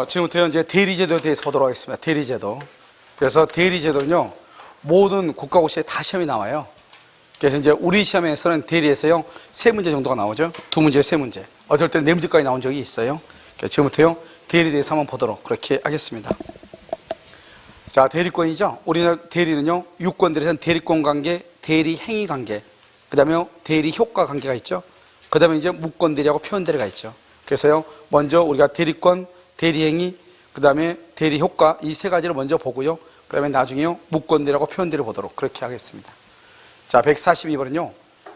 지금부터 이제 대리제도에 대해서 보도록 하겠습니다. 대리제도. 그래서 대리제도는요, 모든 국가고시에 다 시험이 나와요. 그래서 이제 우리 시험에서는 대리에서요, 3문제 정도가 나오죠. 2문제, 3문제. 어쩔 때는 4문제까지 나온 적이 있어요. 그래서 지금부터요, 대리에 대해서 한번 보도록 그렇게 하겠습니다. 자, 대리권이죠. 우리나라 대리는요, 유권들에서는 대리권 관계, 대리 행위 관계, 그 다음에 대리 효과 관계가 있죠. 그 다음에 이제 무권 대리하고 표현 대리가 있죠. 그래서요, 먼저 우리가 대리권, 대리 행위, 그 다음에 대리 효과, 이 3가지를 먼저 보고요. 그 다음에 나중에요, 무권 대리하고 표현 대리를 보도록 그렇게 하겠습니다. 자, 142번은요,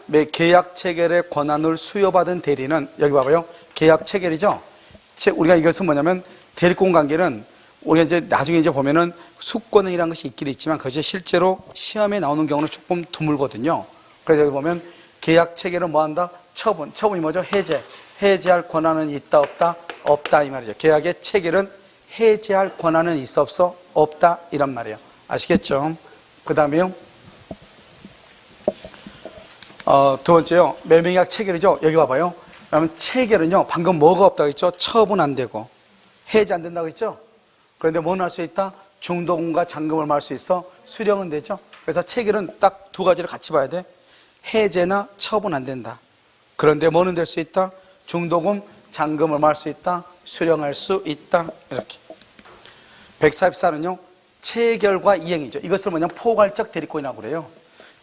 매 계약 체결의 권한을 수여받은 대리는, 여기 봐봐요. 계약 체결이죠. 우리가 이것은 뭐냐면, 대리권 관계는 우리가 이제 나중에 이제 보면은 수권이라는 것이 있긴 있지만 그것이 실제로 시험에 나오는 경우는 조금 드물거든요. 그래서 여기 보면 계약 체결은 뭐 한다? 처분. 처분이 뭐죠? 해제. 해제할 권한은 있다, 없다? 없다, 이 말이죠. 계약의 체결은 해제할 권한은 있어, 없어? 없다, 이란 말이에요. 아시겠죠? 그 다음에요. 두 번째요. 매매계약 체결이죠. 여기 봐봐요. 그러면 체결은요, 방금 뭐가 없다고 했죠? 처분 안 되고, 해제 안 된다고 했죠? 그런데 뭐는 할 수 있다? 중도금과 잔금을 말 수 있어? 수령은 되죠? 그래서 체결은 딱 2가지를 같이 봐야 돼. 해제나 처분 안 된다. 그런데 뭐는 될 수 있다? 중도금, 잔금을 말 수 있다. 수령할 수 있다. 이렇게. 144는요, 체결과 이행이죠. 이것을 뭐냐면 포괄적 대리권이라고 그래요.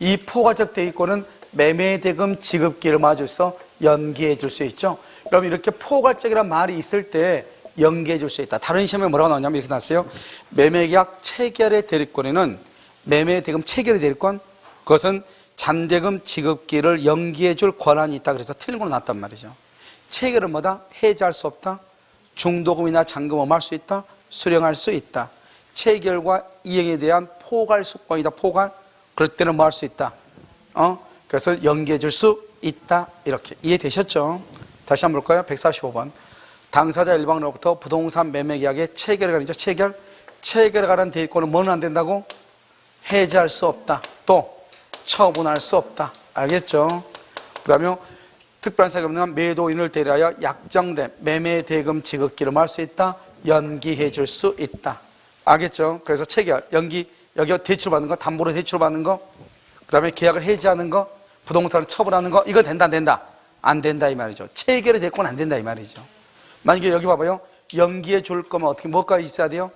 이 포괄적 대리권은 매매대금 지급기를 마주해서 연기해 줄 수 있죠. 그럼 이렇게 포괄적이라는 말이 있을 때 연기해 줄 수 있다. 다른 시험에 뭐라고 나오냐면 이렇게 나왔어요. 매매계약 체결의 대리권에는 매매대금 체결의 대리권, 그것은 잔대금 지급기를 연기해 줄 권한이 있다. 그래서 틀린 걸로 나왔단 말이죠. 체결은 뭐다? 해제할 수 없다. 중도금이나 잔금을 말 수 있다. 수령할 수 있다. 체결과 이행에 대한 포괄수권이다. 포괄. 그럴 때는 뭐 할 수 있다. 그래서 연기해 줄 수 있다. 이렇게 이해되셨죠? 다시 한번 볼까요? 145번. 당사자 일방으로부터 부동산 매매계약의 체결에 관한 체결에 관한 대리권은 뭐는 안 된다고? 해제할 수 없다. 또 처분할 수 없다. 알겠죠? 그 다음에 특별한 사유가 없는 매도인을 대리하여 약정된 매매대금 지급기를 말 수 있다. 연기해 줄 수 있다. 알겠죠? 그래서 체결, 연기, 여기 대출받는 거, 담보로 대출받는 거, 그 다음에 계약을 해지하는 거, 부동산을 처분하는 거, 이거 된다, 안 된다? 안 된다, 이 말이죠. 체결이 될 건 안 된다, 이 말이죠. 만약에 여기 봐봐요. 연기해 줄 거면 어떻게, 뭐가 있어야 돼요?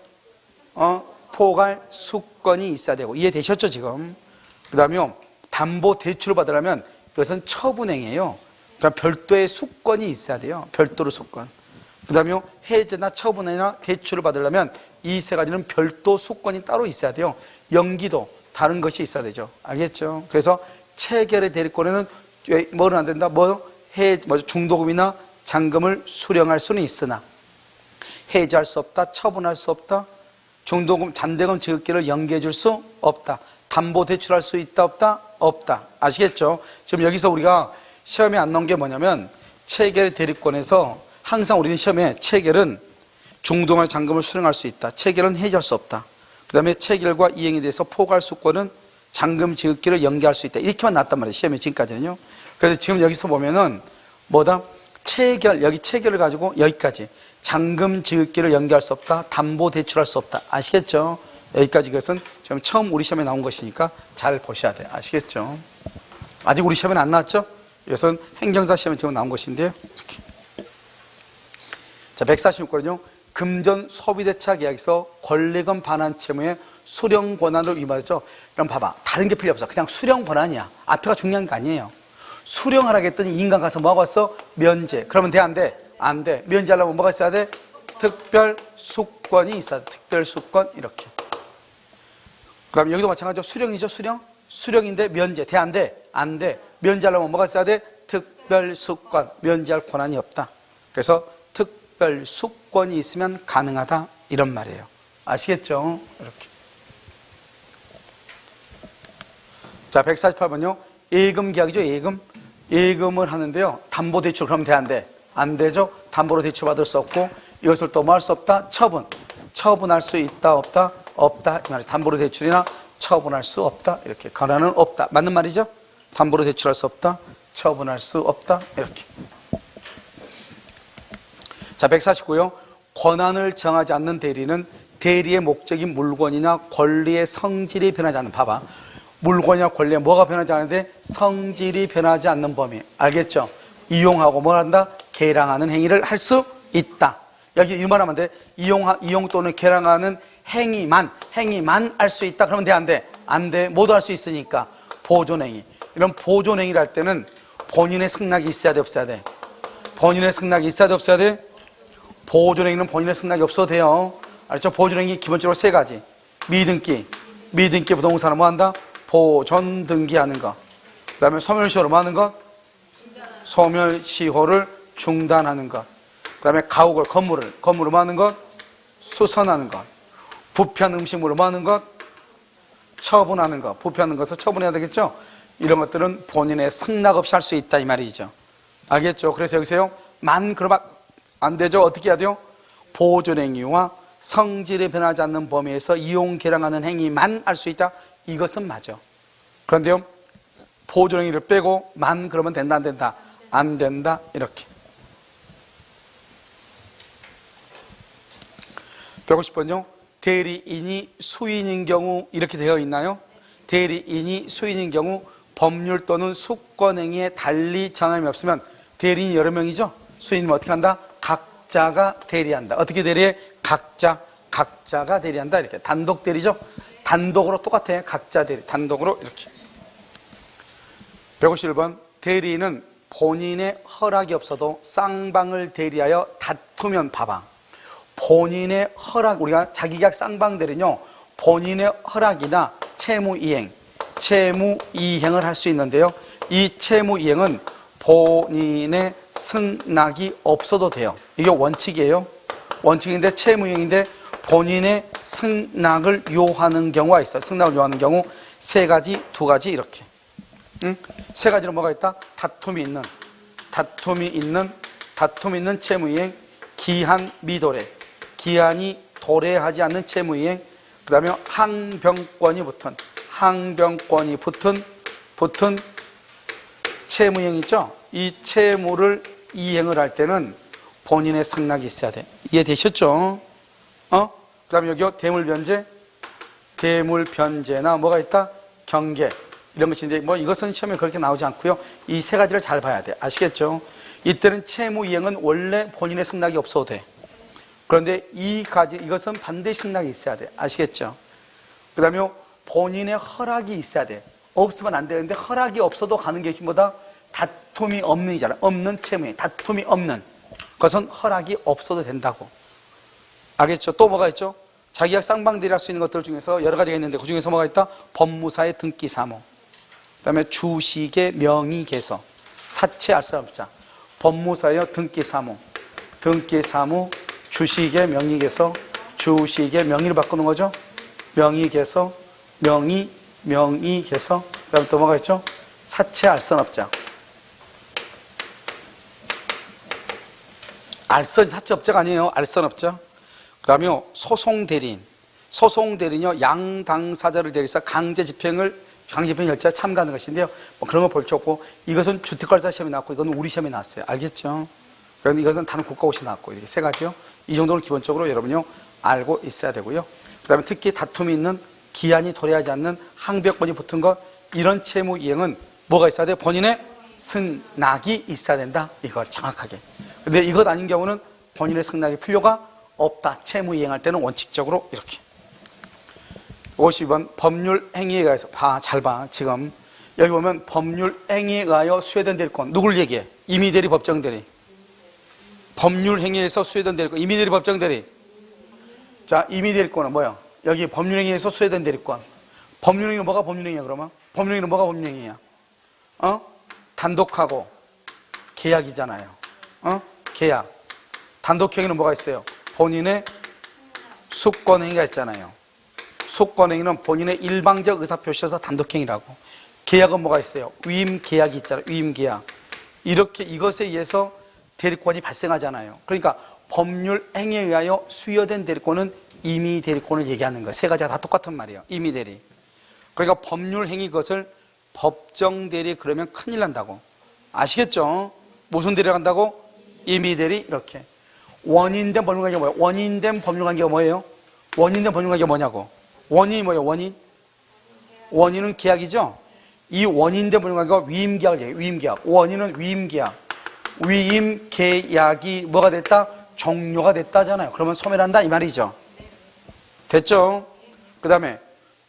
포괄 수권이 있어야 되고. 이해되셨죠, 지금? 그 다음에 담보 대출을 받으려면 이것은 처분행위예요. 그러니까 별도의 수권이 있어야 돼요. 별도로 수권. 그 다음에 해제나 처분이나 대출을 받으려면 이 3가지는 별도 수권이 따로 있어야 돼요. 연기도 다른 것이 있어야 되죠. 알겠죠? 그래서 체결의 대리권에는 뭐는 안 된다? 중도금이나 잔금을 수령할 수는 있으나 해제할 수 없다. 처분할 수 없다. 중도금, 잔대금 지급기를 연기해 줄 수 없다. 담보 대출할 수 있다, 없다? 없다. 아시겠죠? 지금 여기서 우리가 시험에 안 나온 게 뭐냐면 체결 대리권에서 항상 우리는 시험에 체결은 중도금이나 잔금을 수령할 수 있다. 체결은 해제할 수 없다. 그 다음에 체결과 이행에 대해서 포괄수권은 잔금 지급기를 연기할 수 있다. 이렇게만 나왔단 말이에요. 시험에 지금까지는요. 그래서 지금 여기서 보면은 뭐다? 체결, 여기 체결을 가지고 여기까지 잔금 지급기를 연기할 수 없다. 담보 대출할 수 없다. 아시겠죠? 여기까지 그것은 지금 처음 우리 시험에 나온 것이니까 잘 보셔야 돼요. 아시겠죠? 아직 우리 시험에는 안 나왔죠? 이것은 행정사 시험에 지금 나온 것인데요. 이렇게. 자, 146번은요. 금전 소비대차 계약에서 권리금 반환 채무의 수령 권한을 위반했죠. 그럼 봐봐. 다른 게 필요 없어. 그냥 수령 권한이야. 앞에가 중요한 게 아니에요. 수령하라고 했더니 인간 가서 뭐하고 왔어? 면제. 그러면 돼, 안 돼? 안 돼. 면제하려면 뭐가 있어야 돼? 특별 수권이 있어야 돼. 특별 수권, 이렇게. 그 다음에 여기도 마찬가지죠. 수령이죠, 수령? 수령인데 면제. 돼, 안 돼? 안 돼. 면제하려면 뭐가 있어야 돼? 특별 수권. 면제할 권한이 없다. 그래서 특별 수권이 있으면 가능하다. 이런 말이에요. 아시겠죠? 이렇게. 자, 148번요. 예금 계약이죠, 예금. 예금을 하는데요. 담보 대출 그러면 돼, 안 돼? 안 되죠? 담보로 대출 받을 수 없고, 이것을 또 뭐 할 수 없다? 처분. 처분할 수 있다, 없다? 없다. 이 말이에요. 담보로 대출이나 처분할 수 없다. 이렇게. 권한은 없다. 맞는 말이죠? 담보로 대출할 수 없다. 처분할 수 없다. 이렇게. 자, 149요. 권한을 정하지 않는 대리는 대리의 목적인 물건이나 권리의 성질이 변하지 않는, 봐봐, 물건이나 권리에 뭐가 변하지 않는데 성질이 변하지 않는 범위, 알겠죠? 이용하고 뭘 한다? 계량하는 행위를 할 수 있다. 여기 이말 하면 돼. 이용 또는 계량하는 행위만 할 수 있다. 그러면 돼, 안 돼? 안 돼. 모두 할 수 있으니까 보존행위. 이런 보존행위를 할 때는 본인의 승낙이 있어야 돼, 없어야 돼? 본인의 승낙이 있어야 돼, 없어야 돼? 보존행위는 본인의 승낙이 없어도 돼요. 알죠? 보존행위 기본적으로 세 가지. 미등기 부동산은 뭐 한다? 보존 등기하는 거. 그 다음에 소멸시효로 뭐 하는 것? 소멸시효를 중단하는 것. 그 다음에 가옥을, 건물을 뭐 하는 것? 수선하는 것. 부패한 음식물을 뭐 하는 것? 처분하는 것. 부패하는 것을 처분해야 되겠죠? 이런 것들은 본인의 승낙 없이 할 수 있다, 이 말이죠. 알겠죠? 그래서 여기서요, 그러면 안 되죠? 어떻게 해야 돼요? 보존행위와 성질이 변하지 않는 범위에서 이용, 계량하는 행위만 할 수 있다. 이것은 맞아. 그런데요, 보존행위를 빼고 그러면 된다, 안 된다? 안 된다, 이렇게. 150번요. 대리인이 수인인 경우 이렇게 되어 있나요? 대리인이 수인인 경우 법률 또는 수권행위에 달리 정함이 없으면, 대리인이 여러 명이죠? 수인이면 어떻게 한다? 각자가 대리한다. 어떻게 대리해? 각자가 대리한다. 이렇게 단독 대리죠? 단독으로 똑같아. 각자 대리, 단독으로 이렇게. 151번. 대리인은 본인의 허락이 없어도 쌍방을 대리하여 다투면, 봐봐, 본인의 허락, 우리가 자기계약 쌍방 대리는요, 본인의 허락이나 채무이행을 할 수 있는데요, 이 채무이행은 본인의 승낙이 없어도 돼요. 이게 원칙이에요. 원칙인데 채무이행인데 본인의 승낙을 요하는 경우가 있어요. 승낙을 요하는 경우 세 가지, 두 가지 이렇게. 세 가지로 뭐가 있다? 다툼이 있는 채무이행, 기한 미도래, 기한이 도래하지 않는 채무이행, 그 다음에 항변권이 붙은 채무이행 있죠? 이 채무를 이행을 할 때는 본인의 승낙이 있어야 돼. 이해되셨죠? 그 다음에 여기요, 대물변제나 뭐가 있다? 경계, 이런 것인데, 이것은 시험에 그렇게 나오지 않고요. 이 세 가지를 잘 봐야 돼. 아시겠죠? 이때는 채무이행은 원래 본인의 승낙이 없어도 돼. 그런데 이것은 반드시 승낙이 있어야 돼. 아시겠죠? 그 다음에 본인의 허락이 있어야 돼. 없으면 안 되는데, 허락이 없어도 가는 게 뭐다? 다툼이 없는이잖아. 없는 채무이행, 다툼이 없는 그것은 허락이 없어도 된다고. 알겠죠? 또 뭐가 있죠? 자기가 쌍방대리할 수 있는 것들 중에서 여러 가지가 있는데, 그 중에서 뭐가 있다? 법무사의 등기사무, 그 다음에 주식의 명의개서, 사채 알선업자. 법무사의 등기사무, 주식의 명의개서, 주식의 명의를 바꾸는 거죠. 명의개서, 명의개서. 그 다음에 또 뭐가 있죠? 사채 알선업자. 사채업자가 아니에요. 알선업자. 그 다음에 소송대리인요, 양당사자를 대리해서 강제 집행 절차에 참가하는 것인데요. 그런 거 볼 게 없고, 이것은 주택관리사 시험이 나왔고, 이건 우리 시험이 나왔어요. 알겠죠? 그런데 이것은 다른 국가고시 나왔고, 이렇게 세 가지요. 이 정도는 기본적으로 여러분요, 알고 있어야 되고요. 그 다음에 특히 다툼이 있는, 기한이 도래하지 않는, 항변권이 붙은 것, 이런 채무 이행은 뭐가 있어야 돼? 본인의 승낙이 있어야 된다. 이걸 정확하게. 근데 이것 아닌 경우는 본인의 승낙이 필요가 없다. 채무 이행할 때는 원칙적으로 이렇게. 52번 법률 행위에 의해서, 잘 봐. 지금 여기 보면 법률 행위에 의하여 수혜된 대리권, 누굴 얘기해? 임의대리, 법정대리. 법률 행위에서 수혜된 대리권, 임의대리, 법정대리. 자, 임의대리권은 뭐야? 여기 법률 행위에서 수혜된 대리권. 법률 행위는 뭐가 법률 행위야? 그러면 법률 행위는 뭐가 법률 행위야? 단독하고 계약이잖아요. 계약. 단독 행위는 뭐가 있어요? 본인의 수권행위가 있잖아요. 수권행위는 본인의 일방적 의사표시여서 단독행위라고. 계약은 뭐가 있어요? 위임계약이 있잖아요. 위임계약. 이렇게 이것에 의해서 대리권이 발생하잖아요. 그러니까 법률 행위에 의하여 수여된 대리권은 임의대리권을 얘기하는 거예요. 세 가지가 다 똑같은 말이에요. 임의대리. 그러니까 법률 행위 것을 법정대리 그러면 큰일 난다고. 아시겠죠? 무슨 대리 간다고? 임의대리 이렇게. 원인된 법률관계가 뭐예요? 원인된 법률관계가 뭐예요? 원인된 법률관계가 뭐냐고. 원인이 뭐예요? 원인은 계약이죠. 이 원인된 법률관계가 위임계약을 얘기해요. 위임계약. 원인은 위임계약. 위임계약이 뭐가 됐다? 종료가 됐다잖아요. 그러면 소멸한다 이 말이죠. 됐죠? 그 다음에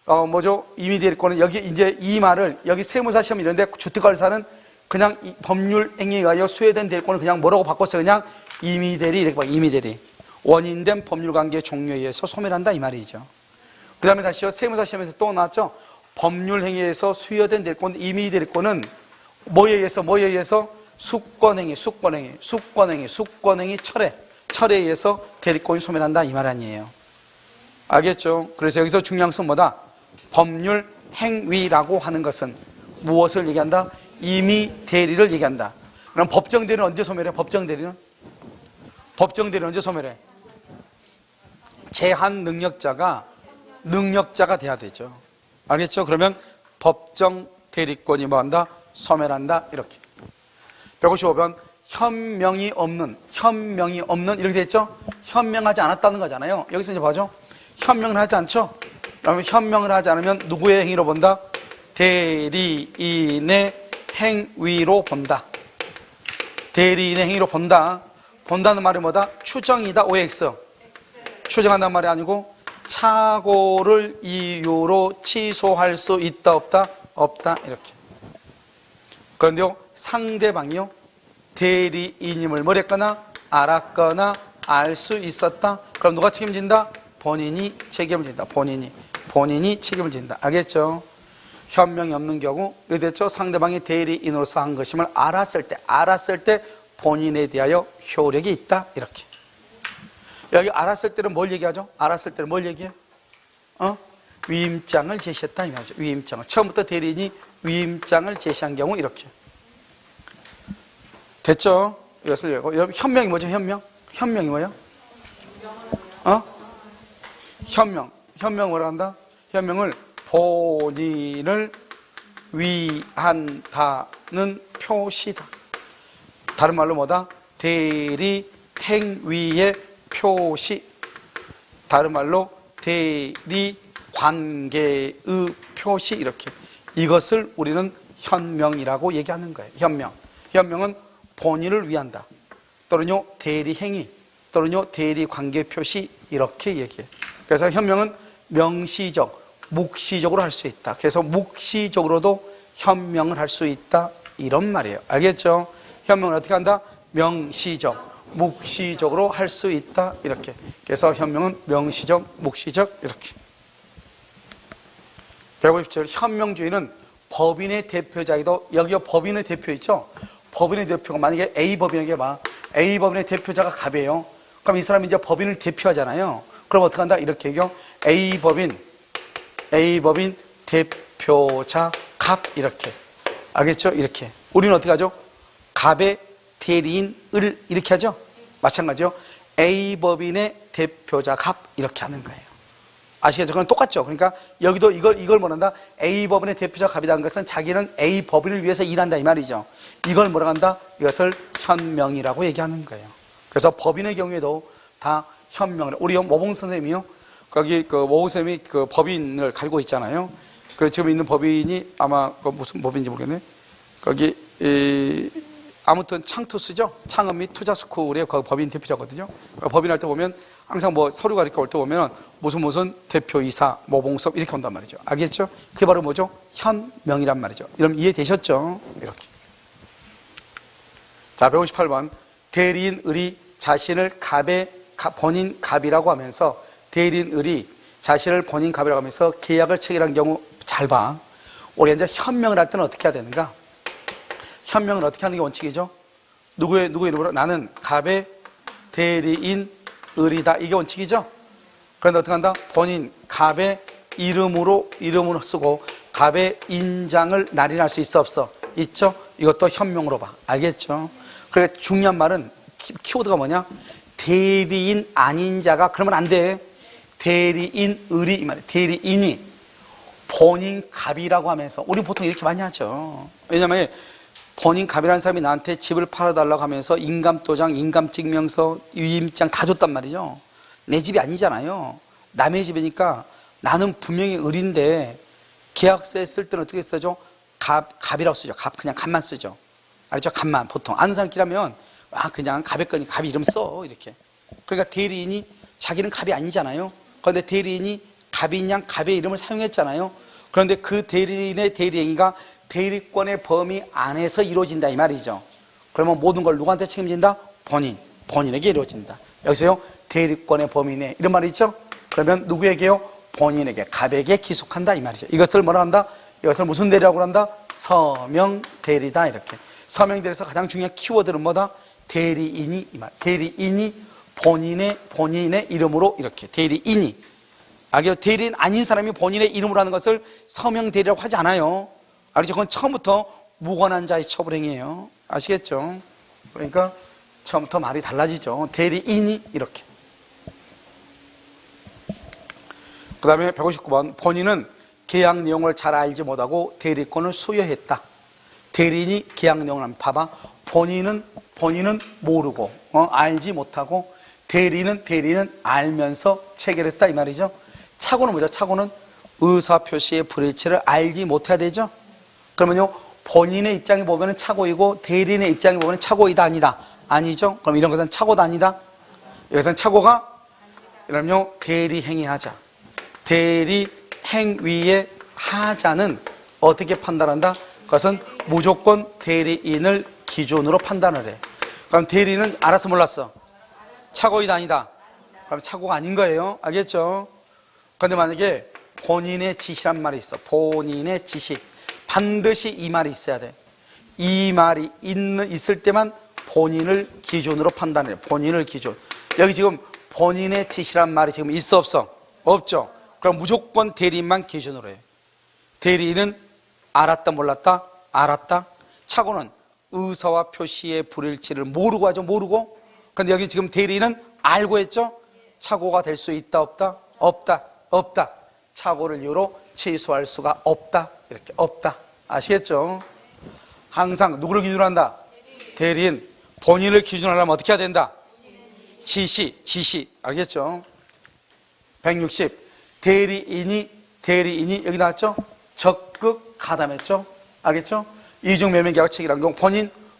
뭐죠? 이미 대리권은 여기 이제 이 말을 여기 세무사 시험 이런데 주택관리사는 그냥 이 법률 행위에 의하여 수혜된 대리권을 그냥 뭐라고 바꿨어요? 그냥 이미 대리 이렇게 봐. 이미 대리. 원인된 법률관계 종료에 의해서 소멸한다 이 말이죠. 그 다음에 다시요. 세무사 시험에서 또 나왔죠? 법률 행위에서 수여된 대리권, 이미 대리권은 뭐에 의해서 수권행위, 철에 의해서 대리권이 소멸한다 이 말 아니에요. 알겠죠? 그래서 여기서 중요한 것은 뭐다? 법률 행위라고 하는 것은 무엇을 얘기한다? 이미 대리를 얘기한다. 그럼 법정 대리는 언제 소멸해? 법정 대리는 언제 소멸해? 제한 능력자가 돼야 되죠. 알겠죠? 그러면 법정 대리권이 뭐한다? 소멸한다 이렇게. 155번 현명이 없는 이렇게 됐죠? 현명하지 않았다는 거잖아요. 여기서 이제 봐죠. 현명을 하지 않죠? 그러면 현명을 하지 않으면 누구의 행위로 본다? 대리인의 행위로 본다. 대리인의 행위로 본다. 본다는 말이 뭐다? 추정이다. OX. 추정한다는 말이 아니고 착오를 이유로 취소할 수 있다 없다? 없다 이렇게. 그런데요 상대방이요 대리인임을 뭐랬거나 알았거나 알 수 있었다. 그럼 누가 책임진다? 본인이 책임을 진다. 본인이 책임을 진다. 알겠죠? 현명이 없는 경우 이렇게 됐죠? 상대방이 대리인으로서 한 것임을 알았을 때 본인에 대하여 효력이 있다 이렇게. 여기 알았을 때는 뭘 얘기하죠? 위임장을 제시했다 이 말이죠. 위임장을. 처음부터 대리인이 위임장을 제시한 경우 이렇게. 됐죠? 이것을 여러분 현명이 뭐죠? 현명이 뭐예요? 현명 뭐라 한다? 현명을 본인을 위한다는 표시다. 다른 말로 뭐다? 대리 행위의 표시. 다른 말로 대리 관계의 표시 이렇게. 이것을 우리는 현명이라고 얘기하는 거예요. 현명은 본인을 위한다. 또는요 대리 행위 또는요 대리 관계 표시 이렇게 얘기해요. 그래서 현명은 명시적, 묵시적으로 할 수 있다. 그래서 묵시적으로도 현명을 할 수 있다 이런 말이에요. 알겠죠? 현명은 어떻게 한다? 명시적, 묵시적으로 할 수 있다 이렇게. 그래서 현명은 명시적, 묵시적 이렇게. 150절 현명주의는 법인의 대표자이도 여기 법인의 대표 있죠? 법인의 대표가 만약에 A 법인에게 봐. A 법인의 대표자가 갑이에요. 그럼 이 사람이 이제 법인을 대표하잖아요. 그럼 어떻게 한다? 이렇게 얘기해요. A 법인 대표자 갑 이렇게. 알겠죠? 이렇게. 우리는 어떻게 하죠? 갑의 대리인 을 이렇게 하죠? 마찬가지요. A 법인의 대표자 갑 이렇게 하는 거예요. 아시겠죠? 그건 똑같죠. 그러니까 여기도 이걸 뭐란다? A 법인의 대표자 갑이라는 것은 자기는 A 법인을 위해서 일한다 이 말이죠. 이걸 뭐라 한다? 이것을 현명이라고 얘기하는 거예요. 그래서 법인의 경우에도 다 현명을. 우리 모봉 선생님이요. 거기 모봉 선생님이 그 법인을 가지고 있잖아요. 그 지금 있는 법인이 아마 무슨 법인인지 모르겠네. 거기 아무튼 창투스죠. 창업 및 투자스쿨의 법인 대표자거든요. 법인할 때 보면 항상 뭐 서류가 이렇게 올 때 보면 무슨 대표이사, 모봉섭 이렇게 온단 말이죠. 알겠죠? 그게 바로 뭐죠? 현명이란 말이죠. 여러분 이해되셨죠? 이렇게. 자, 158번. 대리인 을이 자신을 본인 갑이라고 하면서 대리인 을이 자신을 본인 갑이라고 하면서 계약을 체결한 경우 잘 봐. 우리 이제 현명을 할 때는 어떻게 해야 되는가? 현명은 어떻게 하는 게 원칙이죠? 누구의 이름으로? 나는 갑의 대리인 을이다. 이게 원칙이죠? 그런데 어떻게 한다? 본인 갑의 이름으로 쓰고 갑의 인장을 날인할 수 있어 없어? 있죠? 이것도 현명으로 봐. 알겠죠? 그래 중요한 말은 키워드가 뭐냐? 대리인 아닌 자가 그러면 안 돼. 대리인 을이 이 말이야. 대리인이 본인 갑이라고 하면서 우리 보통 이렇게 많이 하죠. 왜냐하면 본인 갑이라는 사람이 나한테 집을 팔아달라고 하면서 인감도장, 인감증명서, 유임장 다 줬단 말이죠. 내 집이 아니잖아요. 남의 집이니까 나는 분명히 을인데 계약서에 쓸 때는 어떻게 쓰죠? 갑이라고 쓰죠. 그냥 갑만 쓰죠. 알죠? 갑만. 보통 아는 사람끼리 하면 그냥 갑의 거니까 갑 이름 써 이렇게. 그러니까 대리인이 자기는 갑이 아니잖아요. 그런데 대리인이 갑인 양 갑의 이름을 사용했잖아요. 그런데 그 대리인의 대리행위가 대리권의 범위 안에서 이루어진다 이 말이죠. 그러면 모든 걸 누구한테 책임진다? 본인에게 이루어진다. 여기서요, 대리권의 범위 내 이런 말이 있죠. 그러면 누구에게요? 본인에게, 갑에게 기속한다 이 말이죠. 이것을 뭐라 한다? 이것을 무슨 대리라고 한다? 서명대리다 이렇게. 서명대리에서 가장 중요한 키워드는 뭐다? 대리인이 이 말. 대리인이 본인의 이름으로 이렇게 대리인이. 알겠죠? 대리인 아닌 사람이 본인의 이름으로 하는 것을 서명대리라고 하지 않아요. 알겠죠? 그건 처음부터 무관한 자의 처벌행위예요. 아시겠죠? 그러니까 처음부터 말이 달라지죠. 대리인이 이렇게. 그 다음에 159번. 본인은 계약 내용을 잘 알지 못하고 대리권을 수여했다. 대리인이 계약 내용을 하면 봐봐. 본인은 모르고 알지 못하고 대리인은 알면서 체결했다 이 말이죠. 착오는 뭐죠? 착오는 의사표시의 불일치를 알지 못해야 되죠. 그러면요, 본인의 입장에 보면 착오이고 대리인의 입장에 보면 착오이다 아니다? 아니죠. 그럼 이런 것은 착오다 아니다? 여기서는 착오가 그러면요, 대리행위하자. 대리행위의 하자는 어떻게 판단한다? 그것은 무조건 대리인을 기준으로 판단을 해. 그럼 대리인은 알아서 몰랐어. 착오이다 아니다? 그럼 착오가 아닌 거예요. 알겠죠? 그런데 만약에 본인의 지시란 말이 있어. 본인의 지시. 반드시 이 말이 있어야 돼. 이 말이 있을 때만 본인을 기준으로 판단해요. 본인을 기준. 여기 지금 본인의 지시란 말이 지금 있어 없어? 없죠. 그럼 무조건 대리인만 기준으로 해요. 대리인은 알았다 몰랐다? 알았다. 착오는 의사와 표시의 불일치를 모르고 하죠. 모르고. 근데 여기 지금 대리인은 알고 했죠. 착오가 될 수 있다 없다? 없다. 착오를 이유로 취소할 수가 없다. 이렇게 없다. 아시겠죠? 항상 누구를 기준으로 한다? 대리인. 본인을 기준으로 하려면 어떻게 해야 된다? 지시. 알겠죠? 160. 대리인이 여기 나왔죠? 적극 가담했죠? 알겠죠? 이중 매매계약 체결한 경우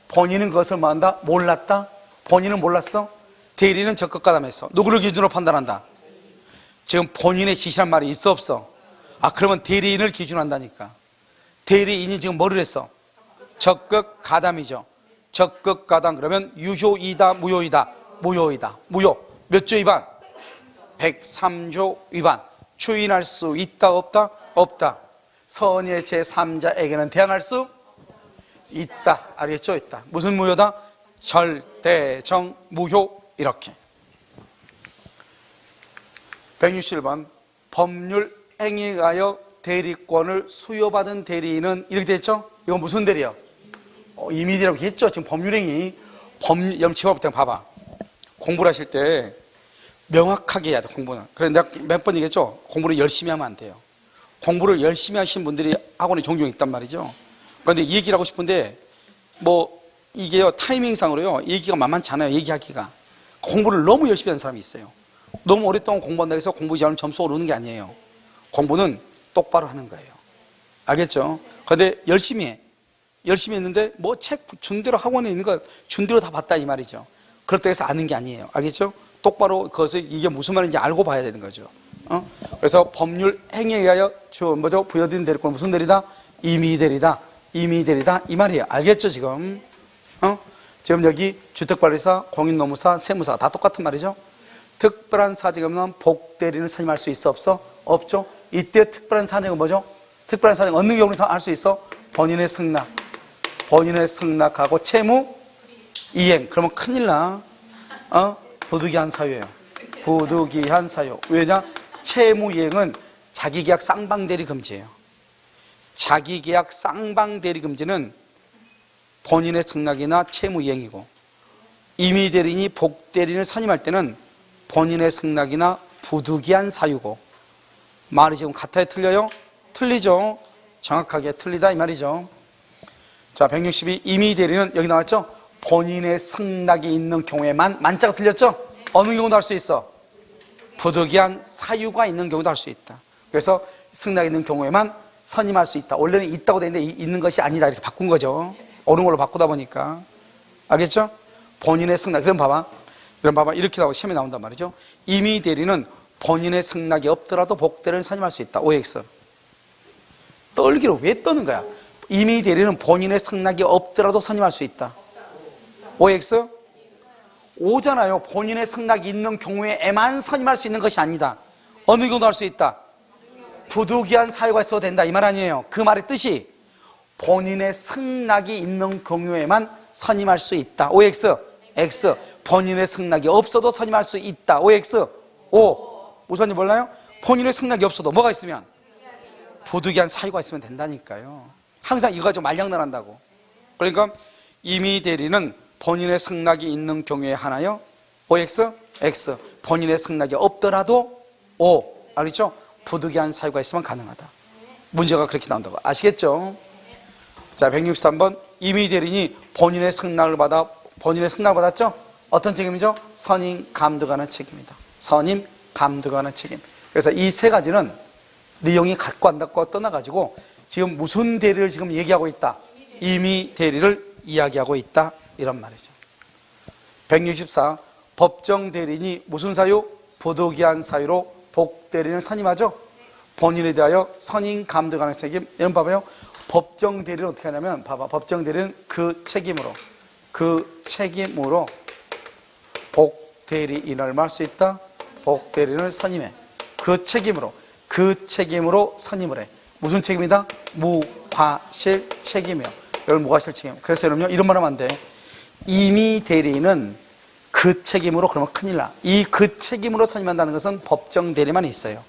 본인은 그것을 뭐 한다? 몰랐다? 본인은 몰랐어? 대리인은 적극 가담했어. 누구를 기준으로 판단한다? 지금 본인의 지시란 말이 있어 없어? 그러면 대리인을 기준으로 한다니까. 대리인이 지금 뭐를 했어? 적극 가담이죠. 적극 가담 그러면 유효이다 무효이다? 무효. 몇 조 위반? 103조 위반. 추인할 수 있다 없다? 선의 제3자에게는 대항할 수 있다. 알겠죠? 있다. 무슨 무효다? 절대정 무효. 이렇게. 161번. 법률 행위에 의하여 대리권을 수여받은 대리인은 이렇게 됐죠? 이건 무슨 대리요? 임의대리라고 했죠? 지금 법률행위. 염치법부터 봐봐. 공부를 하실 때 명확하게 해야 돼, 공부는. 그래서 내가 몇 번 얘기했죠? 공부를 열심히 하면 안 돼요. 공부를 열심히 하신 분들이 학원에 종종 있단 말이죠. 그런데 이 얘기를 하고 싶은데 이게요, 타이밍상으로요, 얘기가 만만치 않아요. 얘기하기가. 공부를 너무 열심히 하는 사람이 있어요. 너무 오랫동안 공부한다고 해서 공부 잘하면 점수 오르는 게 아니에요. 공부는 똑바로 하는 거예요. 알겠죠? 그런데 열심히 했는데 책 준 대로 학원에 있는 거 준 대로 다 봤다 이 말이죠. 그렇다고 해서 아는 게 아니에요. 알겠죠? 똑바로 그것을 이게 무슨 말인지 알고 봐야 되는 거죠. 그래서 법률 행위에 의하여 부여된 대리권 무슨 대리다? 임의대리다 이 말이에요. 알겠죠 지금? 지금 여기 주택관리사, 공인노무사, 세무사 다 똑같은 말이죠. 특별한 사정이 없는 복대리인을 선임할 수 있어 없어? 없죠. 이때 특별한 사정은 뭐죠? 특별한 사정 어느 경우에서 할 수 있어? 본인의 승낙하고 채무 이행. 그러면 큰일 나. 부득이한 사유예요. 부득이한 사유. 왜냐? 채무 이행은 자기계약 쌍방대리 금지예요. 자기계약 쌍방대리 금지는 본인의 승낙이나 채무 이행이고, 임의대리인이 복대리인을 선임할 때는 본인의 승낙이나 부득이한 사유고. 말이 지금 같아요? 틀려요? 틀리죠. 정확하게 틀리다 이 말이죠. 자, 162 임의 대리는 여기 나왔죠? 본인의 승낙이 있는 경우에만, 만자가 틀렸죠? 어느 경우도 할 수 있어? 부득이한 사유가 있는 경우도 할 수 있다. 그래서 승낙이 있는 경우에만 선임할 수 있다. 원래는 있다고 돼 있는데 있는 것이 아니다 이렇게 바꾼 거죠. 옳은 걸로 바꾸다 보니까. 알겠죠? 본인의 승낙. 그럼 봐봐 이렇게 나오고 시험에 나온단 말이죠. 임의 대리는 본인의 승낙이 없더라도 복대리를 선임할 수 있다. OX. 떨기로 왜 떠는 거야? 임의 대리는 본인의 승낙이 없더라도 선임할 수 있다. OX? 오잖아요. 본인의 승낙이 있는 경우에만 선임할 수 있는 것이 아니다. 어느 경우도 할 수 있다. 부득이한 사유가 있어도 된다 이 말 아니에요. 그 말의 뜻이 본인의 승낙이 있는 경우에만 선임할 수 있다. OX? X. 본인의 승낙이 없어도 선임할 수 있다. OX? O. 무슨 말인지 몰라요? 본인의 승낙이 없어도 뭐가 있으면? 부득이한 사유가 있으면 된다니까요. 항상 이거 가지고 말장난 한다고. 그러니까 임의 대리는 본인의 승낙이 있는 경우에 하나요. OX? X. 본인의 승낙이 없더라도 O. 알겠죠? 부득이한 사유가 있으면 가능하다. 문제가 그렇게 나온다고. 아시겠죠? 자, 163번 임의 대리인이 본인의 승낙을 받았죠? 어떤 책임이죠? 선임 감독하는 책임이다. 선임 감독하는 책임. 그래서 이 세 가지는 내용이 갖고 안 갖고 떠나가지고 지금 무슨 대리를 지금 얘기하고 있다? 임의 대리를 이야기하고 있다. 이런 말이죠. 164 법정 대리인이 무슨 사유? 부득이한 사유로 복대리인을 선임하죠. 본인에 대하여 선임 감독하는 책임. 이런 봐봐요. 법정 대리는 어떻게 하냐면 봐봐. 법정 대리는 그 책임으로 복대리인을 할 수 있다. 복대리인을 선임해. 그 책임으로 선임을 해. 무슨 책임이다? 무과실 책임이요. 여러분 무과실 책임. 그래서 여러분요 이런 말 하면 안 돼. 임의 대리인은 그 책임으로 그러면 큰일 나. 이 그 책임으로 선임한다는 것은 법정 대리만 있어요.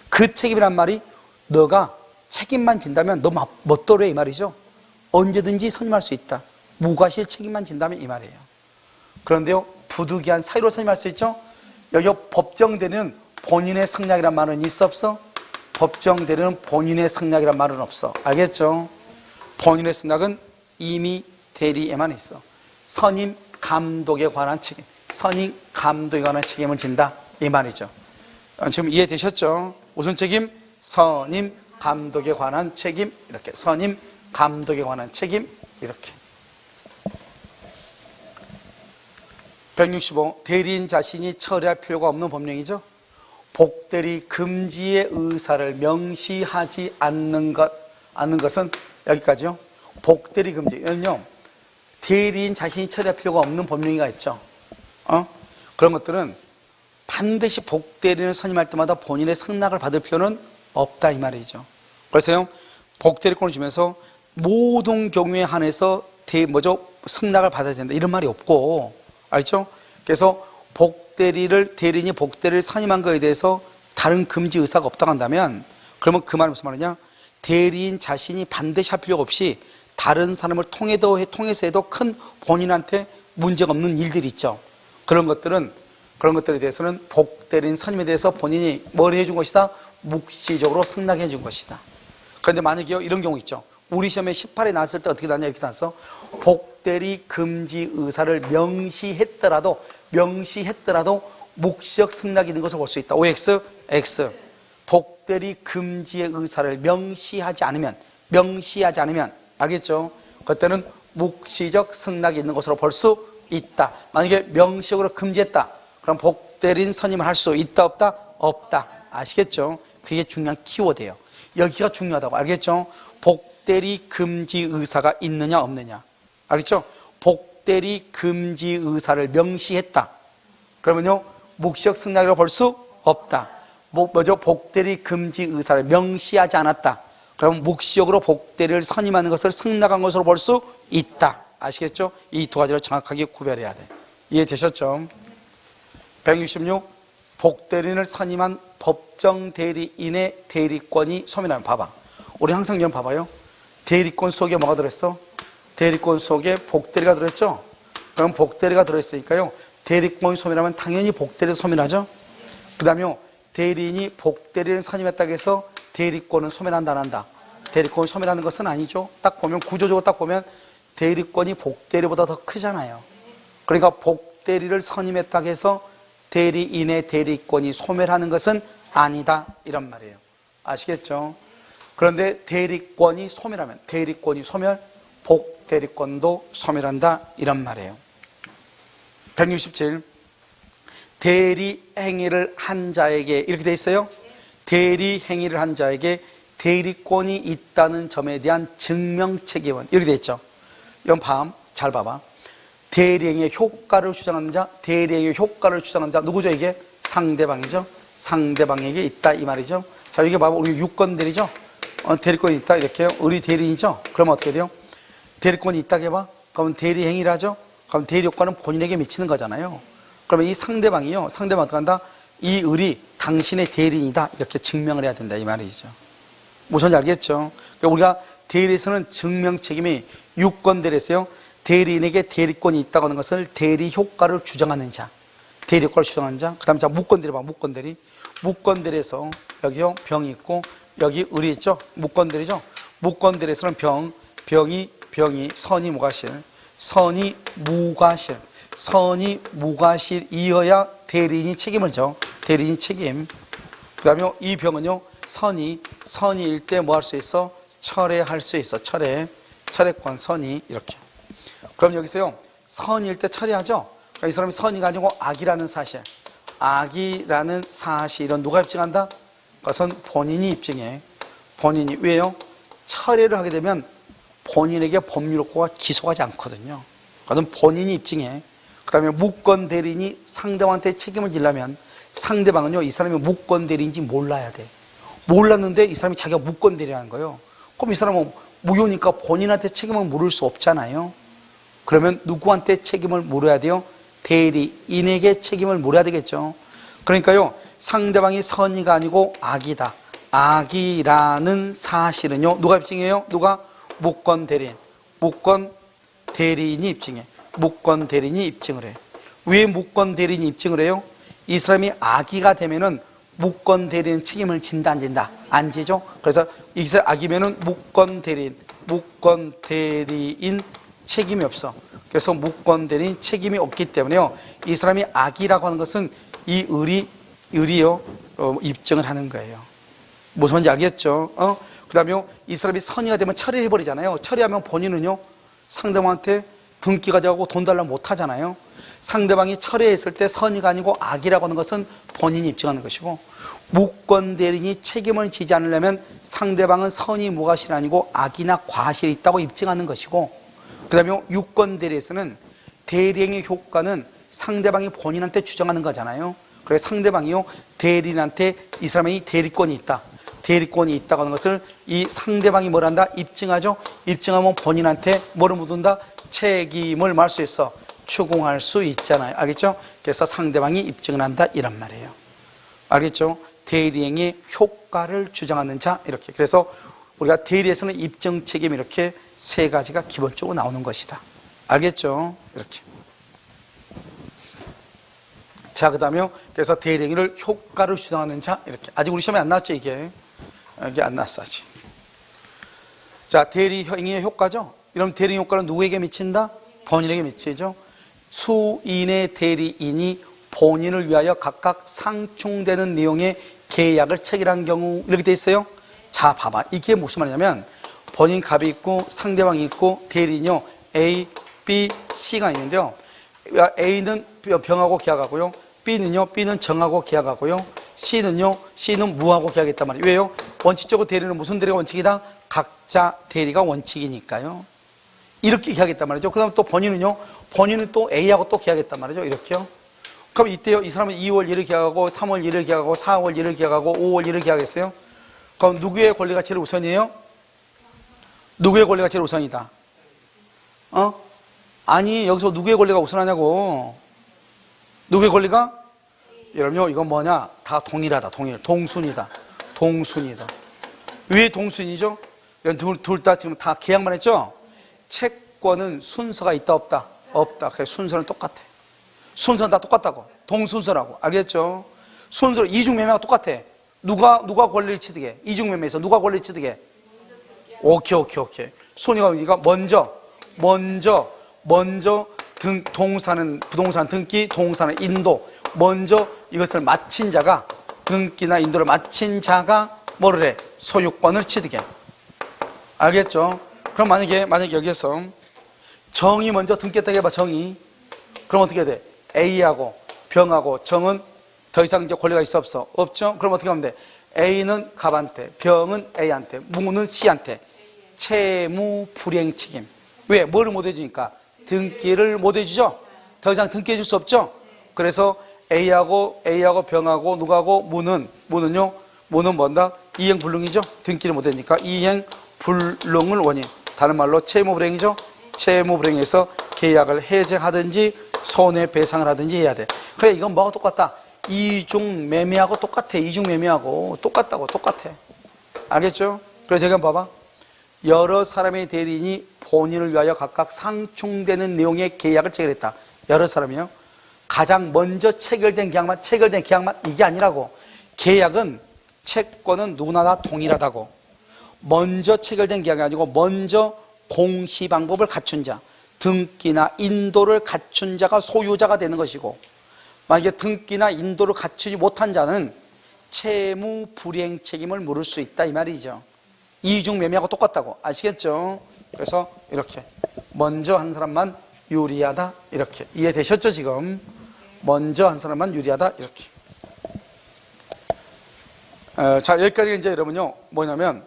그 책임이란 말이 너가 책임만 진다면 너 멋대로 해 이 말이죠. 언제든지 선임할 수 있다. 무과실 책임만 진다면 이 말이에요. 그런데요 부득이한 사유로 선임할 수 있죠. 여기 법정 대리는 본인의 승낙이란 말은 있어 없어? 법정 대리는 본인의 승낙이란 말은 없어. 알겠죠? 본인의 승낙은 임의 대리에만 있어. 선임 감독에 관한 책임, 선임 감독에 관한 책임을 진다 이 말이죠. 지금 이해되셨죠? 무슨 책임? 선임 감독에 관한 책임. 이렇게 선임 감독에 관한 책임. 이렇게 165 대리인 자신이 처리할 필요가 없는 법령이죠. 복대리 금지의 의사를 명시하지 않는 것은 여기까지요. 복대리 금지. 이는요 대리인 자신이 처리할 필요가 없는 법령이가 있죠. 그런 것들은 반드시 복대리인을 선임할 때마다 본인의 승낙을 받을 필요는 없다 이 말이죠. 그래서요 복대리권을 주면서 모든 경우에 한해서 승낙을 받아야 된다 이런 말이 없고, 알죠? 그래서 대리인이 복대리를 선임한 것에 대해서 다른 금지 의사가 없다고 한다면 그러면 그 말은 무슨 말이냐? 대리인 자신이 반드시 할 필요가 없이 다른 사람을 통해서 해도 큰 본인한테 문제가 없는 일들이 있죠. 그런 것들에 대해서는 복대리인 선임에 대해서 본인이 뭘 해준 것이다? 묵시적으로 승낙해 준 것이다. 그런데 만약에 이런 경우 있죠. 우리 시험에 18에 나왔을 때 어떻게 나왔냐 이렇게 나왔어. 복대리 금지 의사를 명시했더라도 묵시적 승낙이 있는 것을 볼 수 있다. OX, X. 복대리 금지의 의사를 명시하지 않으면 알겠죠? 그때는 묵시적 승낙이 있는 것으로 볼 수 있다. 만약에 명시적으로 금지했다. 그럼 복대리인 선임을 할 수 있다 없다? 없다. 아시겠죠? 그게 중요한 키워드예요. 여기가 중요하다고. 알겠죠? 복대리 금지 의사가 있느냐 없느냐. 알겠죠? 복대리 금지 의사를 명시했다. 그러면요 묵시적 승낙이라고 볼 수 없다. 복대리 금지 의사를 명시하지 않았다. 그럼 묵시적으로 복대리를 선임하는 것을 승낙한 것으로 볼 수 있다. 아시겠죠? 이 두 가지를 정확하게 구별해야 돼. 이해되셨죠? 166 복대리인을 선임한 법정 대리인의 대리권이 소멸하면 봐봐. 우리 항상 이런 봐봐요. 대리권 속에 뭐가 들어있어? 대리권 속에 복대리가 들어있죠? 그럼 복대리가 들어있으니까요 대리권이 소멸하면 당연히 복대리도 소멸하죠. 그 다음에 대리인이 복대리를 선임했다고 해서 대리권은 소멸한다 안 한다? 대리권이 소멸하는 것은 아니죠. 딱 보면 구조적으로 딱 보면 대리권이 복대리보다 더 크잖아요. 그러니까 복대리를 선임했다고 해서 대리인의 대리권이 소멸하는 것은 아니다 이런 말이에요. 아시겠죠? 그런데 대리권이 소멸하면 대리권이 소멸, 복대리권도 소멸한다 이런 말이에요. 167. 대리행위를 한 자에게 이렇게 돼 있어요. 대리행위를 한 자에게 대리권이 있다는 점에 대한 증명책임은 이렇게 돼 있죠. 이건 잘 봐봐. 대리행위의 효과를 주장하는 자, 대리행위의 효과를 주장하는 자 누구죠? 이게 상대방이죠. 상대방에게 있다 이 말이죠. 자, 이게 봐봐. 우리 유권대리죠. 대리권이 있다 이렇게 우리 대리인이죠. 그러면 어떻게 돼요? 대리권이 있다고 해봐. 그러면 대리행위를 하죠. 그럼 대리효과는 본인에게 미치는 거잖아요. 그러면 이 상대방이요. 상대방 어떻게 한다? 이 을이 당신의 대리인이다 이렇게 증명을 해야 된다 이 말이죠. 무슨 알겠죠? 그러니까 우리가 대리에서는 증명책임이 유권대리에서요. 대리인에게 대리권이 있다고 하는 것을 대리효과를 주장하는 자, 대리효과를 주장하는 자. 그 다음에 자 무권대리 봐. 무권대리. 무권대리에서 여기요 병이 있고 여기 을이 있죠. 무권대리죠. 무권대리에서는 병이 선이 무과실, 선이 무과실, 선이 무과실이어야 대리인이 책임을 져. 대리인 책임. 그 다음에 이 병은요 선이일 때 뭐 할 수 있어? 철회할 수 있어. 철회권 선이 이렇게. 그럼 여기서요 선일 때 철회하죠. 그러니까 이 사람이 선이가 아니고 악이라는 사실, 악이라는 사실은 누가 입증한다? 그것은 본인이 입증해. 본인이. 왜요? 철회를 하게 되면 본인에게 법률효과가 기소하지 않거든요. 그것은 본인이 입증해. 그 다음에 무권대리인이 상대방한테 책임을 지려면 상대방은요 이 사람이 무권대리인지 몰라야 돼. 몰랐는데 이 사람이 자기가 무권대리라는 거예요. 그럼 이 사람은 무효니까 본인한테 책임을 물을 수 없잖아요. 그러면 누구한테 책임을 물어야 돼요? 대리인에게 책임을 물어야 되겠죠. 그러니까요 상대방이 선의가 아니고 악이다, 악이라는 사실은요 누가 입증해요? 누가? 무권대리인. 무권대리인이 입증해. 무권대리인이 입증을 해. 왜 무권대리인이 입증을 해요? 이 사람이 악이가 되면은 무권대리인 책임을 진다 안 진다? 안 지죠. 그래서 이 사람 악이면은 무권대리인 책임이 없어. 그래서 무권대리인 책임이 없기 때문에요 이 사람이 악이라고 하는 것은 이 을이요 입증을 하는 거예요. 무슨 말인지 알겠죠? 그 다음에 이 사람이 선의가 되면 철회해버리잖아요. 철회하면 본인은요 상대방한테 등기 가져가고 돈 달라고 못하잖아요. 상대방이 철회했을 때 선의가 아니고 악이라고 하는 것은 본인이 입증하는 것이고, 무권대리인이 책임을 지지 않으려면 상대방은 선의 무과실이 아니고 악이나 과실이 있다고 입증하는 것이고, 그 다음에 유권대리에서는 대리행위 효과는 상대방이 본인한테 주장하는 거잖아요. 그래서 상대방이요 대리인한테 이 사람이 대리권이 있다, 대리권이 있다고 하는 것을 이 상대방이 뭘 한다? 입증하죠. 입증하면 본인한테 뭐를 묻는다? 책임을 말 수 있어. 추궁할 수 있잖아요. 알겠죠? 그래서 상대방이 입증을 한다 이란 말이에요. 알겠죠? 대리행위 효과를 주장하는 자 이렇게. 그래서 우리가 대리에서는 입증 책임 이렇게 세 가지가 기본적으로 나오는 것이다. 알겠죠? 이렇게. 자, 그 다음에 그래서 대리행위를 효과를 주장하는 자 이렇게. 아직 우리 시험에 안 나왔죠 이게. 이게 안 났어 아직. 자, 대리행위의 효과죠. 이러면 대리행위 효과는 누구에게 미친다? 본인에게 미치죠. 수인의 대리인이 본인을 위하여 각각 상충되는 내용의 계약을 체결한 경우 이렇게 돼 있어요. 자, 봐봐. 이게 무슨 말이냐면 본인 값이 있고 상대방이 있고 대리인요 A, B, C가 있는데요. A는 병하고 계약하고요. B는 정하고 계약하고요. C는 무하고 계약했단 말이에요. 왜요? 원칙적으로 대리는 무슨 대리가 원칙이다? 각자 대리가 원칙이니까요. 이렇게 계약했단 말이죠. 그 다음에 또 본인은 또 A하고 또 계약했단 말이죠. 이렇게요. 그럼 이때요, 이 사람은 2월 1일 계약하고 3월 1일 계약하고 4월 1일 계약하고 5월 1일 계약했어요. 그럼 누구의 권리가 제일 우선이에요? 누구의 권리가 제일 우선이다? 아니, 여기서 누구의 권리가 우선하냐고. 누구의 권리가? 여러분요, 이건 뭐냐? 다 동일하다. 동순이다. 왜 동순이죠? 둘 다 지금 다 계약만 했죠? 채권은 순서가 있다 없다? 없다. 그래서 순서는 똑같아. 순서는 다 똑같다고. 동순서라고. 알겠죠? 순서 이중매매가 똑같아. 누가 권리를 취득해? 이중매매에서 누가 권리를 취득해? 오케이. 순위가 먼저 먼저 동사는 부동산 등기, 동사는 인도. 먼저 이것을 마친 자가, 등기나 인도를 마친 자가 뭐를 해? 소유권을 취득해. 알겠죠? 그럼 만약에 여기에서 정이 먼저 등기했다고 해봐. 정이. 그럼 어떻게 돼? A하고 병하고 정은 더 이상 이제 권리가 있어 없어? 없죠? 그럼 어떻게 하면 돼? A는 갑한테, 병은 A한테, 무는 C한테. 채무 불이행 책임. 왜? 뭐를 못 해주니까? 등기를 못 해주죠? 더 이상 등기해 줄 수 없죠? 그래서 A하고 병하고 누가하고 무는요? 무는 뭔다? 이행불능이죠? 등기를 못 해주니까 이행불능을 원인. 다른 말로 채무불이행이죠? 채무불이행에서 계약을 해제하든지 손해배상을 하든지 해야 돼. 그래, 이건 뭐가 똑같다? 이중매매하고 똑같아. 이중매매하고 똑같아. 알겠죠? 그래서 여기 한번 봐봐. 여러 사람의 대리인이 본인을 위하여 각각 상충되는 내용의 계약을 체결했다. 여러 사람이요. 가장 먼저 체결된 계약만 이게 아니라고. 계약은 채권은 누구나 다 동일하다고. 먼저 체결된 계약이 아니고 먼저 공시 방법을 갖춘 자, 등기나 인도를 갖춘 자가 소유자가 되는 것이고, 만약에 등기나 인도를 갖추지 못한 자는 채무 불이행 책임을 물을 수 있다 이 말이죠. 이중매매하고 똑같다고. 아시겠죠? 그래서 이렇게 먼저 한 사람만 유리하다 이렇게 이해되셨죠? 지금 먼저 한 사람만 유리하다 이렇게. 자, 여기까지 이제 여러분요 뭐냐면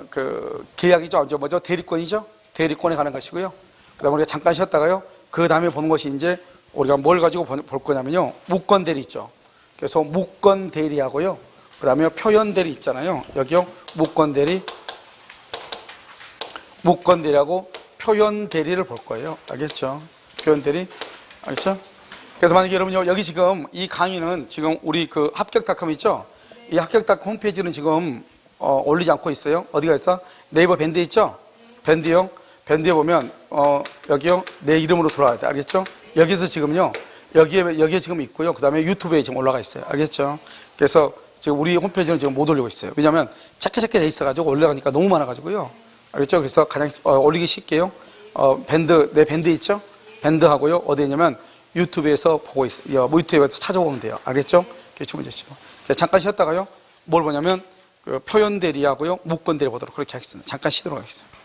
그 계약이죠. 뭐죠? 대리권이죠. 대리권에 관한 것이고요. 그다음에 우리가 잠깐 쉬었다가요. 그 다음에 보는 것이 이제 우리가 뭘 가지고 볼 거냐면요. 무권 대리 있죠. 그래서 무권 대리하고요. 그 다음에 표현 대리 있잖아요. 여기요. 무권 대리하고 표현 대리를 볼 거예요. 알겠죠? 표현 대리. 알겠죠? 그래서 만약에 여러분요. 여기 지금 이 강의는 지금 우리 그 합격닷컴 있죠? 이 합격닷컴 홈페이지는 지금 올리지 않고 있어요. 어디가 있어? 네이버 밴드 있죠? 밴드요. 밴드에 보면 여기요. 내 이름으로 들어와야 돼. 알겠죠? 여기서 지금요. 여기에 지금 있고요. 그 다음에 유튜브에 지금 올라가 있어요. 알겠죠? 그래서 지금 우리 홈페이지는 지금 못 올리고 있어요. 왜냐하면 작게 돼 있어가지고 올라가니까 너무 많아가지고요. 알겠죠? 그래서 가장 올리기 쉽게요. 내 밴드 있죠? 밴드하고요. 어디 있냐면 유튜브에서 보고 있어요. 유튜브에서 찾아보면 돼요. 알겠죠? 주문 주시고. 잠깐 쉬었다가요. 뭘 보냐면 그 표현 대리하고요. 무권 대리 보도록 그렇게 하겠습니다. 잠깐 쉬도록 하겠습니다.